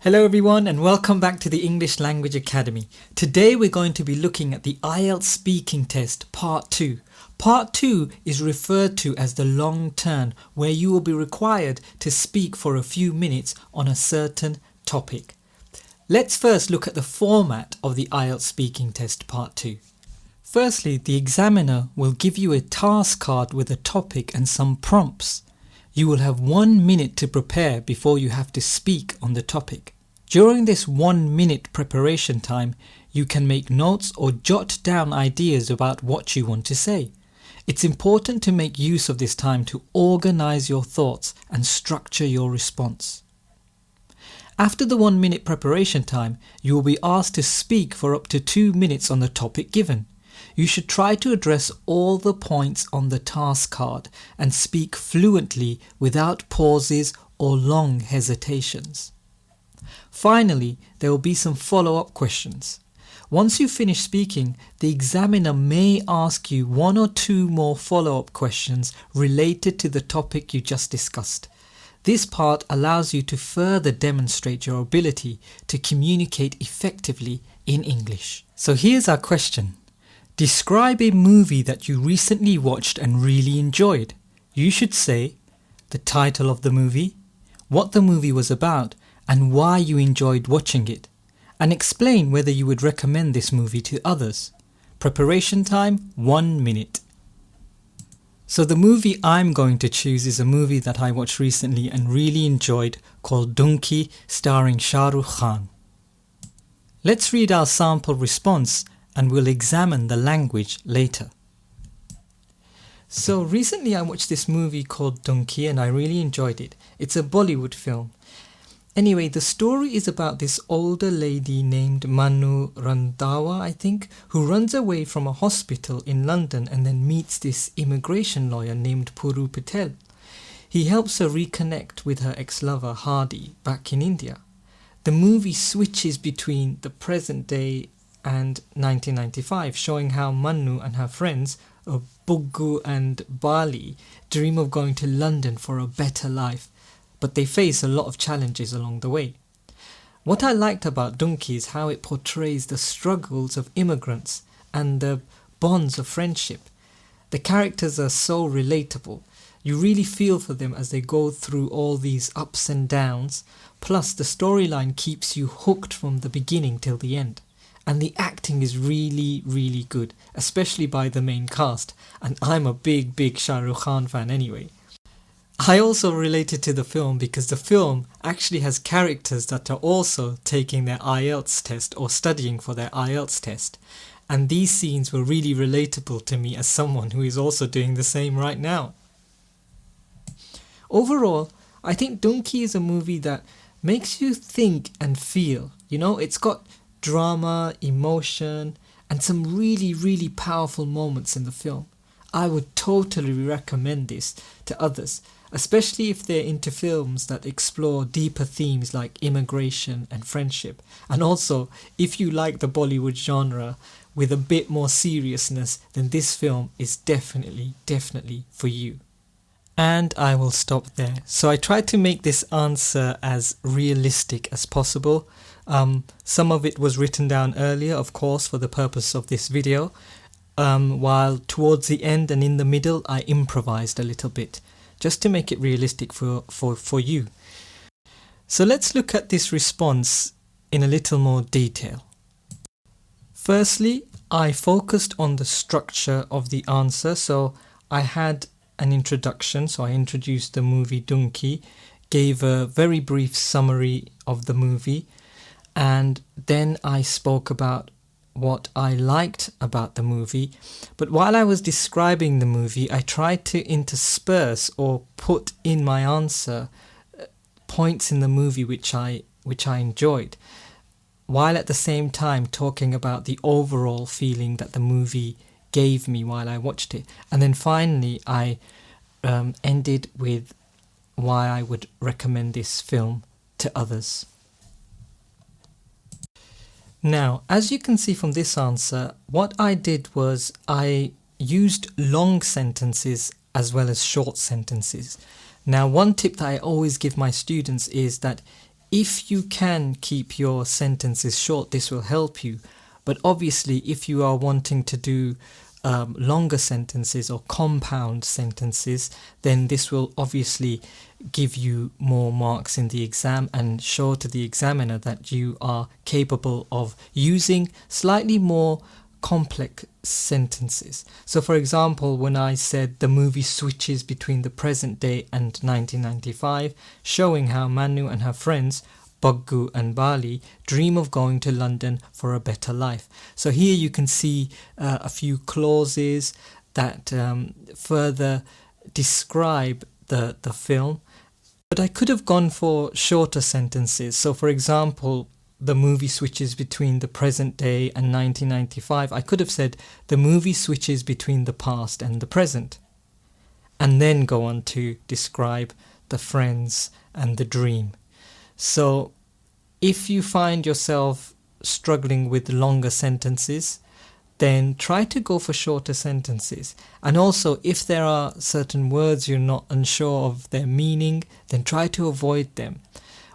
Hello everyone and welcome back to the English Language Academy. Today we're going to be looking at the IELTS Speaking Test Part 2. Part 2 is referred to as the long turn, where you will be required to speak for a few minutes on a certain topic. Let's first look at the format of the IELTS Speaking Test Part 2. Firstly, the examiner will give you a task card with a topic and some prompts. You will have 1 minute to prepare before you have to speak on the topic. During this 1 minute preparation time, you can make notes or jot down ideas about what you want to say. It's important to make use of this time to organize your thoughts and structure your response. After the 1 minute preparation time, you will be asked to speak for up to 2 minutes on the topic given. You should try to address all the points on the task card and speak fluently without pauses or long hesitations. Finally, there will be some follow-up questions. Once you finish speaking, the examiner may ask you 1 or 2 more follow-up questions related to the topic you just discussed. This part allows you to further demonstrate your ability to communicate effectively in English. So here's our question. Describe a movie that you recently watched and really enjoyed. You should say the title of the movie, what the movie was about, and why you enjoyed watching it, and explain whether you would recommend this movie to others. Preparation time, 1 minute. So the movie I'm going to choose is a movie that I watched recently and really enjoyed called Donkey, starring Shah Rukh Khan. Let's read our sample response and we'll examine the language later. So recently I watched this movie called Donkey and I really enjoyed it. It's a Bollywood film. Anyway, the story is about this older lady named Manu Randhawa, I think, who runs away from a hospital in London and then meets this immigration lawyer named Puru Patel. He helps her reconnect with her ex-lover Hardy back in India. The movie switches between the present day and 1995, showing how Manu and her friends, Buggu and Bali, dream of going to London for a better life, but they face a lot of challenges along the way. What I liked about Donkey is how it portrays the struggles of immigrants and the bonds of friendship. The characters are so relatable. You really feel for them as they go through all these ups and downs, plus the storyline keeps you hooked from the beginning till the end. And the acting is really, really good, especially by the main cast. And I'm a big Shah Rukh Khan fan anyway. I also related to the film because the film actually has characters that are also taking their IELTS test or studying for their IELTS test. And these scenes were really relatable to me as someone who is also doing the same right now. Overall, I think Donkey is a movie that makes you think and feel. You know, it's got drama, emotion, and some really powerful moments in the film. I would totally recommend this to others, especially if they're into films that explore deeper themes like immigration and friendship. And also, if you like the Bollywood genre with a bit more seriousness, then this film is definitely for you. And I will stop there. So I tried to make this answer as realistic as possible. Some of it was written down earlier, of course, for the purpose of this video, while towards the end and in the middle I improvised a little bit, just to make it realistic for you. So let's look at this response in a little more detail. Firstly, I focused on the structure of the answer, so I had an introduction, so I introduced the movie Donkey, gave a very brief summary of the movie, and then I spoke about what I liked about the movie. But while I was describing the movie, I tried to intersperse or put in my answer points in the movie which I enjoyed, while at the same time talking about the overall feeling that the movie gave me while I watched it. And then finally I ended with why I would recommend this film to others. Now, as you can see from this answer, what I did was I used long sentences as well as short sentences. Now, one tip that I always give my students is that if you can keep your sentences short, this will help you. But obviously, if you are wanting to do longer sentences or compound sentences, then this will obviously give you more marks in the exam and show to the examiner that you are capable of using slightly more complex sentences. So for example, when I said the movie switches between the present day and 1995, showing how Manu and her friends Baggu and Bali dream of going to London for a better life. So here you can see a few clauses that further describe the film. But I could have gone for shorter sentences. So for example, the movie switches between the present day and 1995. I could have said the movie switches between the past and the present, and then go on to describe the friends and the dream. So if you find yourself struggling with longer sentences, then try to go for shorter sentences. And also, if there are certain words you're not unsure of their meaning, then try to avoid them.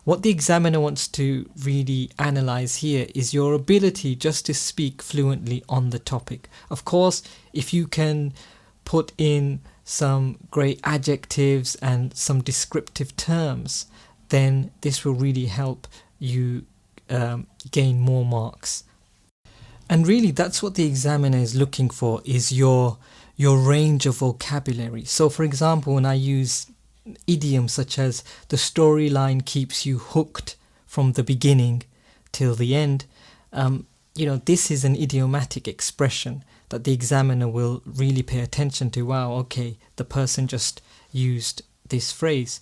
What the examiner wants to really analyze here is your ability just to speak fluently on the topic. Of course, if you can put in some great adjectives and some descriptive terms, then this will really help you gain more marks. And really, that's what the examiner is looking for, is your range of vocabulary. So for example, when I use idioms such as the storyline keeps you hooked from the beginning till the end, this is an idiomatic expression that the examiner will really pay attention to. Wow, okay, the person just used this phrase.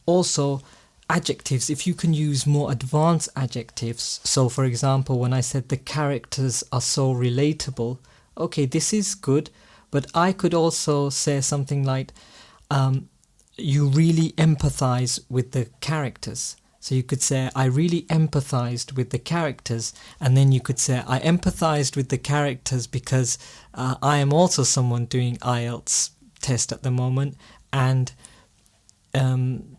Also, adjectives, if you can use more advanced adjectives. So for example, when I said the characters are so relatable, okay, this is good, but I could also say something like, you really empathize with the characters. So you could say, I really empathized with the characters. And then you could say, I empathized with the characters because I am also someone doing IELTS test at the moment. And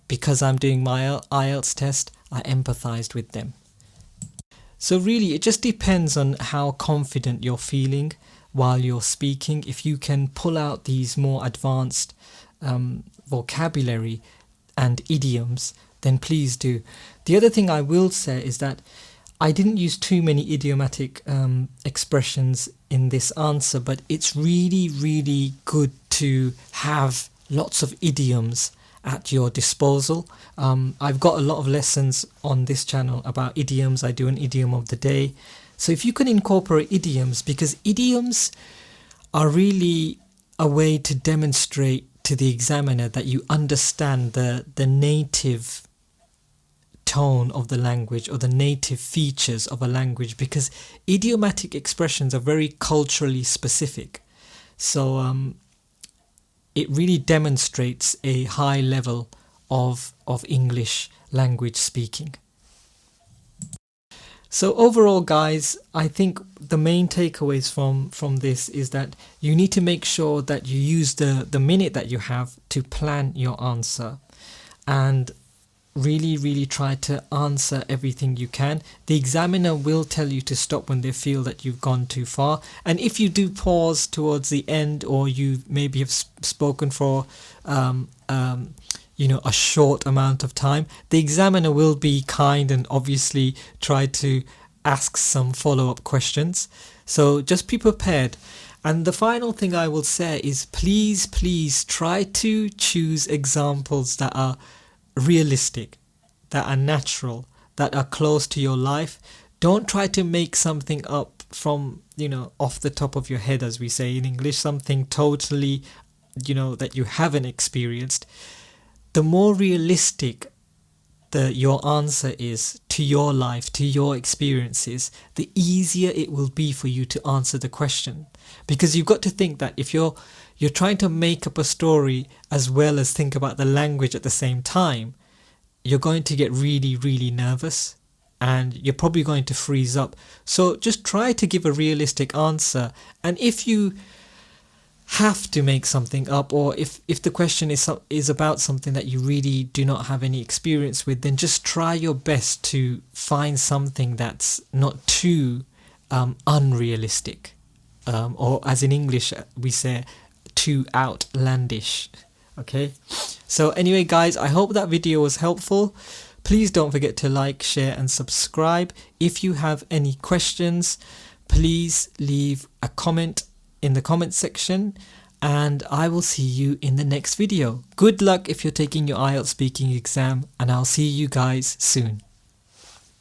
because I'm doing my IELTS test, I empathized with them. So really, it just depends on how confident you're feeling while you're speaking. If you can pull out these more advanced vocabulary and idioms, then please do. The other thing I will say is that I didn't use too many idiomatic expressions in this answer, but it's really, really good to have lots of idioms at your disposal. I've got a lot of lessons on this channel about idioms. I do an idiom of the day. So if you can incorporate idioms, because idioms are really a way to demonstrate to the examiner that you understand the native tone of the language or the native features of a language, because idiomatic expressions are very culturally specific. So it really demonstrates a high level of English language speaking. So overall, guys, I think the main takeaways from this is that you need to make sure that you use the minute that you have to plan your answer, and really, really try to answer everything you can. The examiner will tell you to stop when they feel that you've gone too far. And if you do pause towards the end, or you maybe have spoken for a short amount of time, the examiner will be kind and obviously try to ask some follow-up questions. So just be prepared. And the final thing I will say is please try to choose examples that are realistic, that are natural, that are close to your life. Don't try to make something up from, off the top of your head, as we say in English, something totally, that you haven't experienced. The more realistic your answer is to your life, to your experiences, the easier it will be for you to answer the question. Because you've got to think that if you're trying to make up a story as well as think about the language at the same time, you're going to get really, really nervous and you're probably going to freeze up. So just try to give a realistic answer. And if you have to make something up, or if the question is about something that you really do not have any experience with, then just try your best to find something that's not too unrealistic, or as in English we say, too outlandish. Okay, so anyway guys, I hope that video was helpful. Please don't forget to like, share and subscribe. If you have any questions, please leave a comment in the comment section, and I will see you in the next video. Good luck if you're taking your IELTS speaking exam, and I'll see you guys soon.